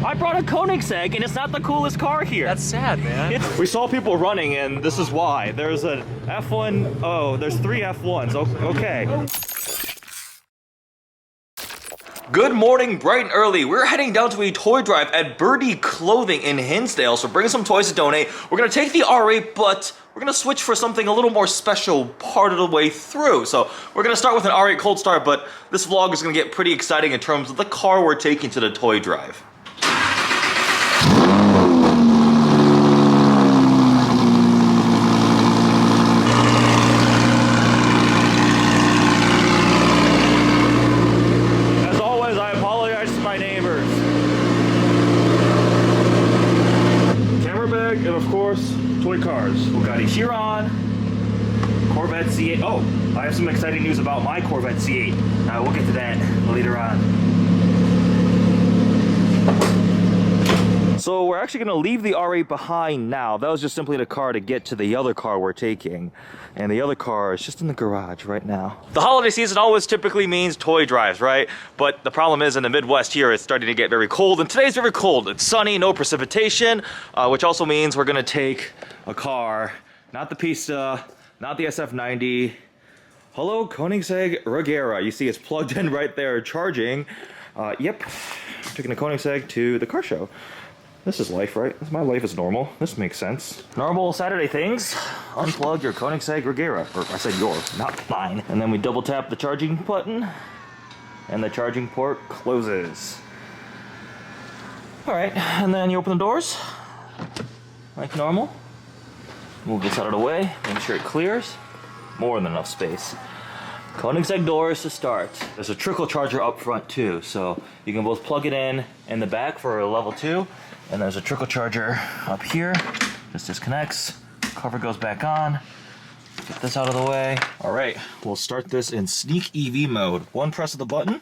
I brought a Koenigsegg and it's not the coolest car here. That's sad, man. We saw people running and this is why. There's an F1, oh, there's 3 F1s, okay. Good morning, bright and early. We're heading down to a toy drive at Burdi Clothing in Hinsdale. So bring some toys to donate. We're gonna take the R8, but we're gonna switch for something a little more special part of the way through. So we're gonna start with an R8 cold start, but this vlog is gonna get pretty exciting in terms of the car we're taking to the toy drive. And of course, toy cars. Pagani Huayra, Corvette C8. Oh, I have some exciting news about my Corvette C8. We'll get to that later on. So we're actually gonna leave the R8 behind now. That was just simply the car to get to the other car we're taking. And the other car is just in the garage right now. The holiday season always typically means toy drives, right? But the problem is in the Midwest here, it's starting to get very cold. And today's very cold. It's sunny, no precipitation, which also means we're gonna take a car, not the Pista, not the SF90. Hello, Koenigsegg Regera. You see it's plugged in right there, charging. Yep, taking a Koenigsegg to the car show. This is life, right? My life is normal. This makes sense. Normal Saturday things. Unplug your Koenigsegg Regera. Or I said yours, not mine. And then we double tap the charging button and the charging port closes. All right, and then you open the doors like normal. Move this out of the way, make sure it clears. More than enough space. Koenigsegg doors to start. There's a trickle charger up front too, so you can both plug it in the back for a level 2, and there's a trickle charger up here. This disconnects, cover goes back on. Get this out of the way. All right, we'll start this in sneak EV mode. One press of the button,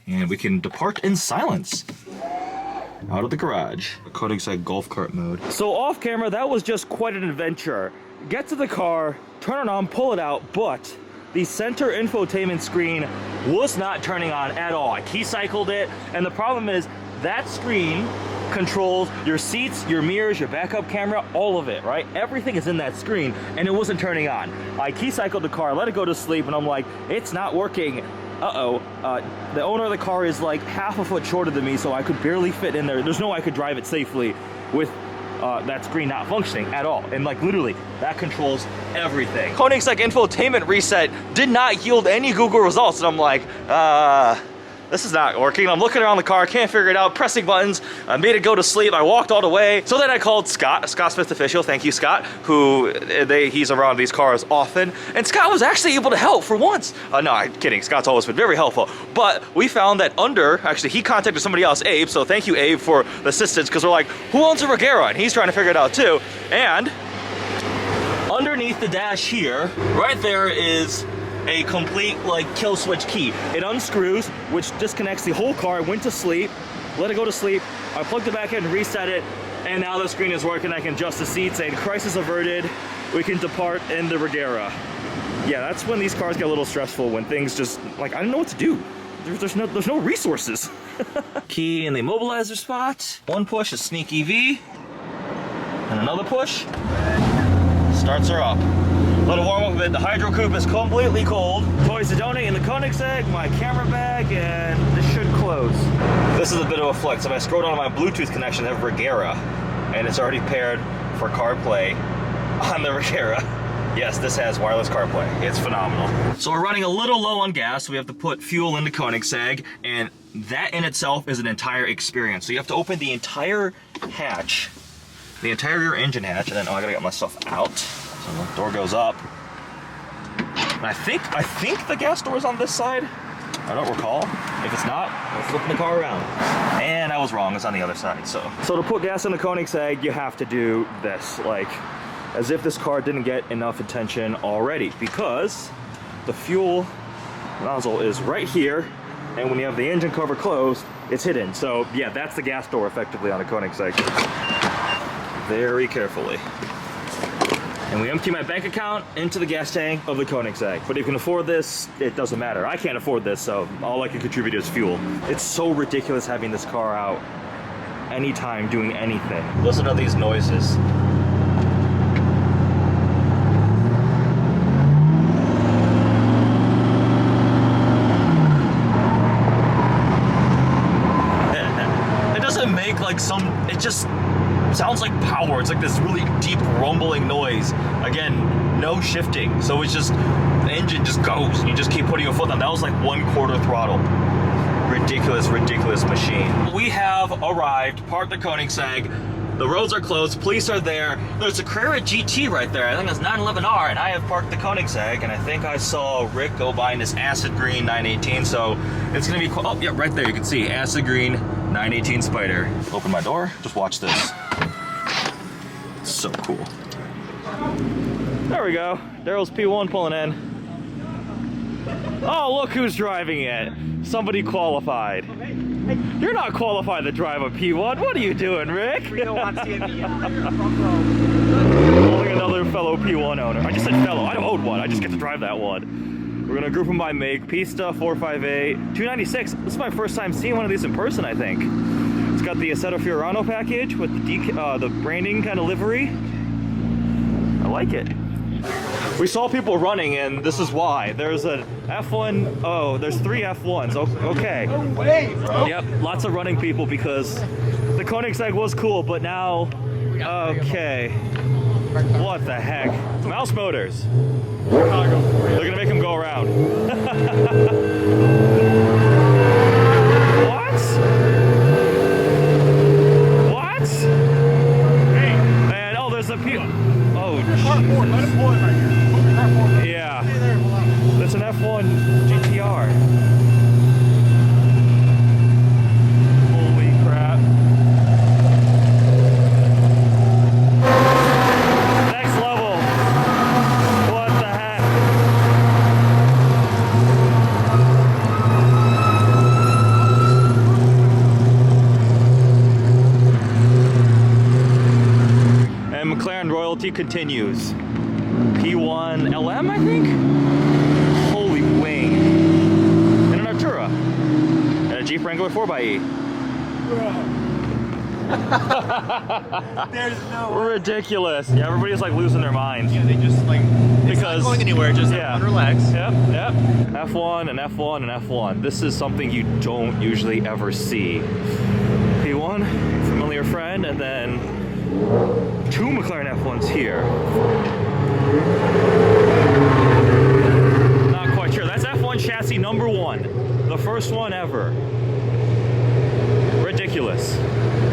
and we can depart in silence. Out of the garage. Koenigsegg golf cart mode. So off camera, that was just quite an adventure. Get to the car, turn it on, pull it out, but the center infotainment screen was not turning on at all. I key cycled it, and the problem is that screen controls your seats, your mirrors, your backup camera, all of it, right? Everything is in that screen, and it wasn't turning on. I key cycled the car, let it go to sleep, and I'm like, it's not working. The owner of the car is like half a foot shorter than me, so I could barely fit in there. There's no way I could drive it safely with that screen not functioning at all. And like literally, that controls everything. Koenigsegg infotainment reset did not yield any Google results, and I'm like, this is not working. I'm looking around the car, can't figure it out, pressing buttons, I made it go to sleep, I walked all the way. So then I called Scott Smith Official, thank you Scott, who he's around these cars often, and Scott was actually able to help for once. No, I'm kidding, Scott's always been very helpful. But we found that actually he contacted somebody else, Abe, so thank you Abe for the assistance, because we're like, who owns a Regera? And he's trying to figure it out too. And underneath the dash here, right there is a complete like kill switch key. It unscrews, which disconnects the whole car. Went to sleep, let it go to sleep. I plugged it back in, reset it, and now the screen is working. I can adjust the seats, and crisis averted. We can depart in the Regera. Yeah, that's when these cars get a little stressful, when things just like I don't know what to do. There's no resources. Key in the immobilizer spot. One push is sneak EV, and another push starts her up. Let it warm up a bit. The Hydro Coupe is completely cold. Toys to donate in the Koenigsegg, my camera bag, and this should close. This is a bit of a flex. If I scroll down to my Bluetooth connection, I have Regera, and it's already paired for CarPlay on the Regera. Yes, this has wireless CarPlay. It's phenomenal. So we're running a little low on gas, so we have to put fuel into Koenigsegg, and that in itself is an entire experience. So you have to open the entire hatch, the entire rear engine hatch, and then, I gotta get my stuff out. So the door goes up. And I think the gas door is on this side. I don't recall. If it's not, we're flipping the car around. And I was wrong, it's on the other side, so. So to put gas in the Koenigsegg, you have to do this, like, as if this car didn't get enough attention already, because the fuel nozzle is right here, and when you have the engine cover closed, it's hidden. So yeah, that's the gas door effectively on a Koenigsegg. Very carefully. And we empty my bank account into the gas tank of the Koenigsegg. But if you can afford this, it doesn't matter. I can't afford this, so all I can contribute is fuel. It's so ridiculous having this car out anytime doing anything. Listen to these noises. It doesn't make like it just sounds like power. It's like this really deep rumbling noise. Again, no shifting. So it's just, the engine just goes and you just keep putting your foot down. That was like 1/4 throttle. Ridiculous, ridiculous machine. We have arrived, parked the Koenigsegg. The roads are closed, police are there. There's a Regera GT right there. I think it's 911R, and I have parked the Koenigsegg, and I think I saw Rick go by in this acid green 918, so it's gonna be cool. Oh, yeah, right there, you can see acid green 918 Spider. Open my door, just watch this. So cool. There we go. Daryl's P1 pulling in. Oh, look who's driving it. Somebody qualified. You're not qualified to drive a P1. What are you doing, Rick? Holding another fellow P1 owner. I just said fellow. I don't own one. I just get to drive that one. We're gonna group them by make. Pista 458 296. This is my first time seeing one of these in person, I think. It's got the Assetto Fiorano package with the branding kind of livery. I like it. We saw people running, and this is why. There's an F1, oh, there's 3 F1s, okay. No way, bro. Yep, lots of running people because the Koenigsegg was cool, but now, okay. What the heck? Mouse motors. They're gonna make him go around. What? What? And, oh, there's a P, oh, yeah, that's an F1 GTR. Holy crap. Next level. What the heck? And McLaren royalty continues. P1 LM, I think? Holy wing. And an Artura. And a Jeep Wrangler 4xe. There's no ridiculous. Yeah, everybody's like losing their minds. Yeah, they just like, it's not going anywhere, just yeah. Relax. Yep, yep. F1 and F1 and F1. This is something you don't usually ever see. P1, familiar friend, and then 2 McLaren F1s here. Not quite sure. That's F1 chassis number 1. The first one ever. Ridiculous.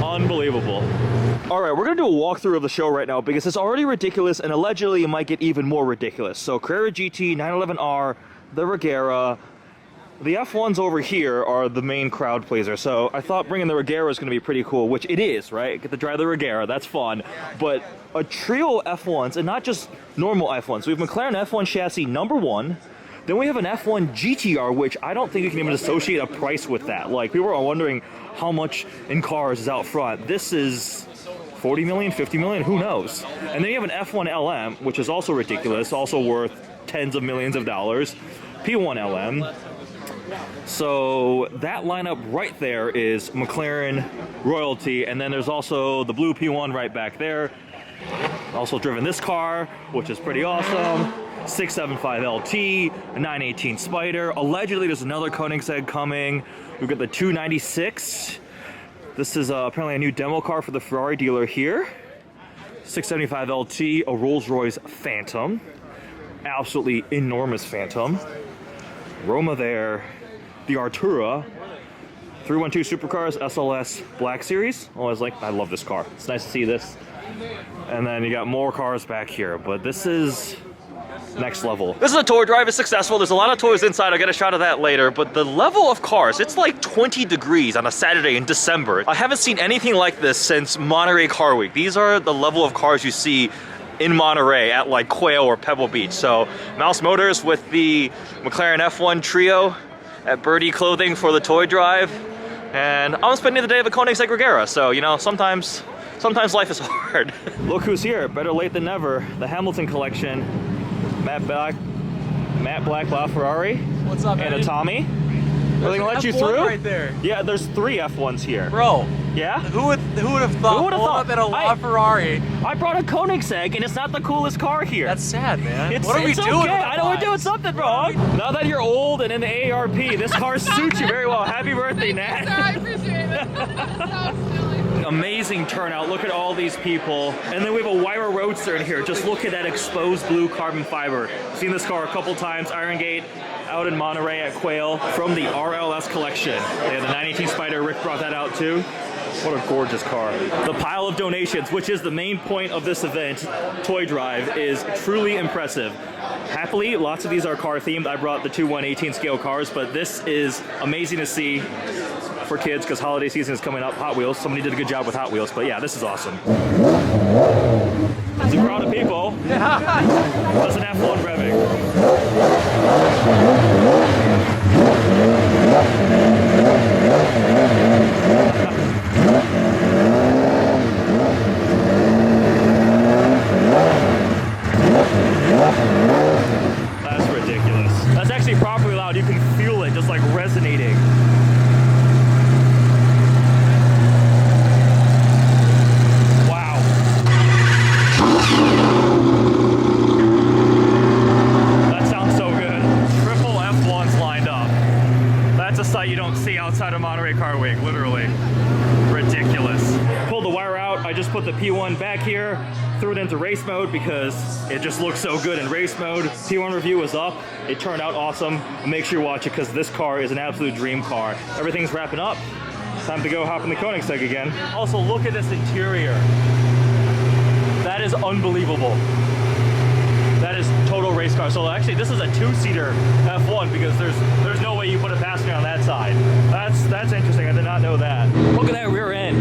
Unbelievable. Alright, we're going to do a walkthrough of the show right now because it's already ridiculous and allegedly it might get even more ridiculous. So Regera GT, 911R, the Regera. The F1s over here are the main crowd pleaser, so I thought bringing the Regera is going to be pretty cool, which it is, right? Get to drive the Regera, that's fun. But a trio of F1s, and not just normal F1s. We have McLaren F1 chassis number 1, then we have an F1 GTR, which I don't think you can even associate a price with that. Like, people are wondering how much in cars is out front. This is 40 million, 50 million, who knows? And then you have an F1 LM, which is also ridiculous, also worth tens of millions of dollars. P1 LM. So that lineup right there is McLaren royalty, and then there's also the blue P1 right back there. Also driven this car, which is pretty awesome. 675 LT, a 918 Spider. Allegedly there's another Koenigsegg coming. We've got the 296. This is apparently a new demo car for the Ferrari dealer here. 675 LT, a Rolls-Royce Phantom. Absolutely enormous Phantom. Roma there. The Artura. 312 Supercars SLS Black Series. Always like, I love this car. It's nice to see this. And then you got more cars back here, but this is next level. This is a tour drive, it's successful. There's a lot of toys inside, I'll get a shot of that later, but the level of cars, it's like 20 degrees on a Saturday in December. I haven't seen anything like this since Monterey Car Week. These are the level of cars you see in Monterey at like Quail or Pebble Beach. So Mouse Motors with the McLaren F1 trio at Burdi Clothing for the toy drive. And I'm spending the day at the Koenigsegg Regera, so you know, sometimes sometimes life is hard. Look who's here, better late than never. The Hamilton collection. Matt Black LaFerrari. What's up, and Eddie? a Tommy. Are they gonna let you F1 through? right there. Yeah, there's 3 F1s here. Bro, Yeah? who would have thought? Who would've thought? Up in a LaFerrari? I brought a Koenigsegg and it's not the coolest car here. That's sad, man. It's, what are we it's doing? okay. with our I know we're doing lives? something wrong. Now that you're old and in the AARP, this car suits you very well. Happy birthday, Nat. I appreciate it. So silly. Amazing turnout. Look at all these people. And then we have a Huayra Roadster in here. Just look at that exposed blue carbon fiber. Seen this car a couple times. Iron Gate out in Monterey at Quail from the RLS collection. They had the 918 Spider. Rick brought that out too. What a gorgeous car. The pile of donations, which is the main point of this event, Toy Drive, is truly impressive. Happily, lots of these are car themed. I brought the 2 1/18 scale cars, but this is amazing to see for kids because holiday season is coming up. Hot Wheels, somebody did a good job with Hot Wheels, but yeah, this is awesome. It's a crowd of people. That's an F1 revving. That's ridiculous. That's actually properly loud. You can feel it just like resonating. Wow. That sounds so good. Triple F1s lined up. That's a sight you don't see outside of Monterey Car Week, literally. Ridiculous. Pulled the wire out. I just put the P1 back here, threw it into race mode because it just looks so good in race mode. P1 review was up. It turned out awesome. Make sure you watch it because this car is an absolute dream car. Everything's wrapping up. Time to go hop in the Koenigsegg again. Also, look at this interior. That is unbelievable. That is total race car. So actually, this is a 2-seater F1 because there's no way you put a passenger on that side. That's interesting. I did not know that. Look at that rear end.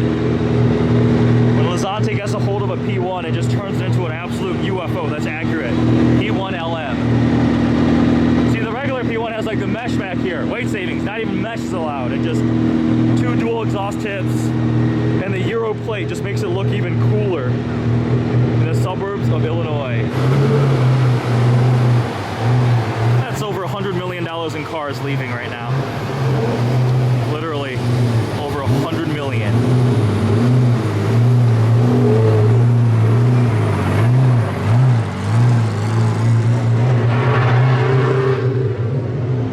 When Lazante gets a hold of a P1, it just turns it into an absolute UFO. That's accurate. P1 LM. See, the regular P1 has like the mesh back here. Weight savings, not even mesh is allowed. It just 2 dual exhaust tips, and the Euro plate just makes it look even cooler in the suburbs of Illinois. That's over $100 million in cars leaving right now. Literally over 100 million.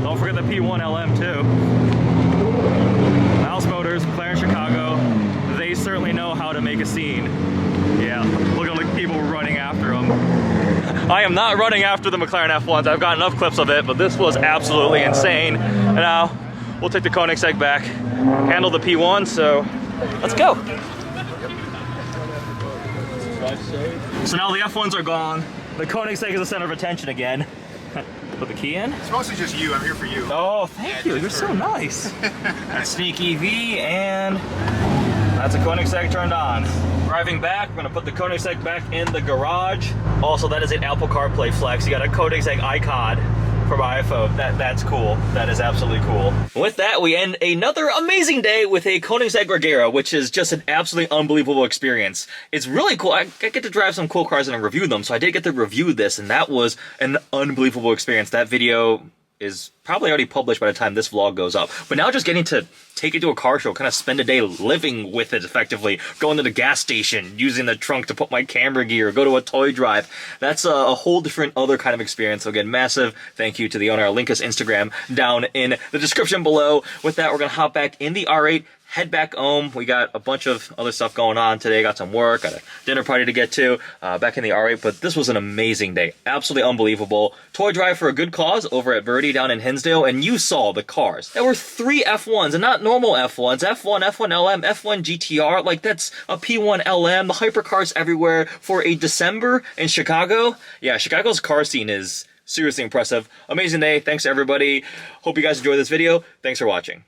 Don't forget the P1 LM too. Mouse Motors, McLaren Chicago, they certainly know how to make a scene. Yeah, look at the people running after them. I am not running after the McLaren F1s. I've got enough clips of it, but this was absolutely insane. And now we'll take the Koenigsegg back, handle the P1, so let's go. So now the F1s are gone. The Koenigsegg is the center of attention again. Put the key in. It's mostly just you. I'm here for you. Oh, thank you. You're so nice. That's Sneak EV, and that's a Koenigsegg turned on. Driving back, we're gonna put the Koenigsegg back in the garage. Also, that is an Apple CarPlay flex. You got a Koenigsegg icon from iPhone. That's cool. That is absolutely cool. With that, we end another amazing day with a Koenigsegg Regera, which is just an absolutely unbelievable experience. It's really cool. I get to drive some cool cars and review them, so I did get to review this, and that was an unbelievable experience. That video is probably already published by the time this vlog goes up. But now just getting to take it to a car show, kind of spend a day living with it effectively, going to the gas station, using the trunk to put my camera gear, go to a toy drive. That's a whole different other kind of experience. So again, massive thank you to the owner. I'll link his Instagram down in the description below. With that, we're gonna hop back in the R8, head back home. We got a bunch of other stuff going on today. Got some work, got a dinner party to get to, back in the R8, but this was an amazing day. Absolutely unbelievable. Toy drive for a good cause over at Burdi down in Hinsdale, and you saw the cars. There were 3 F1s, and not normal F1s. F1, F1 LM, F1 GTR, like that's a P1 LM. The hypercars everywhere for a December in Chicago. Yeah, Chicago's car scene is seriously impressive. Amazing day. Thanks to everybody. Hope you guys enjoyed this video. Thanks for watching.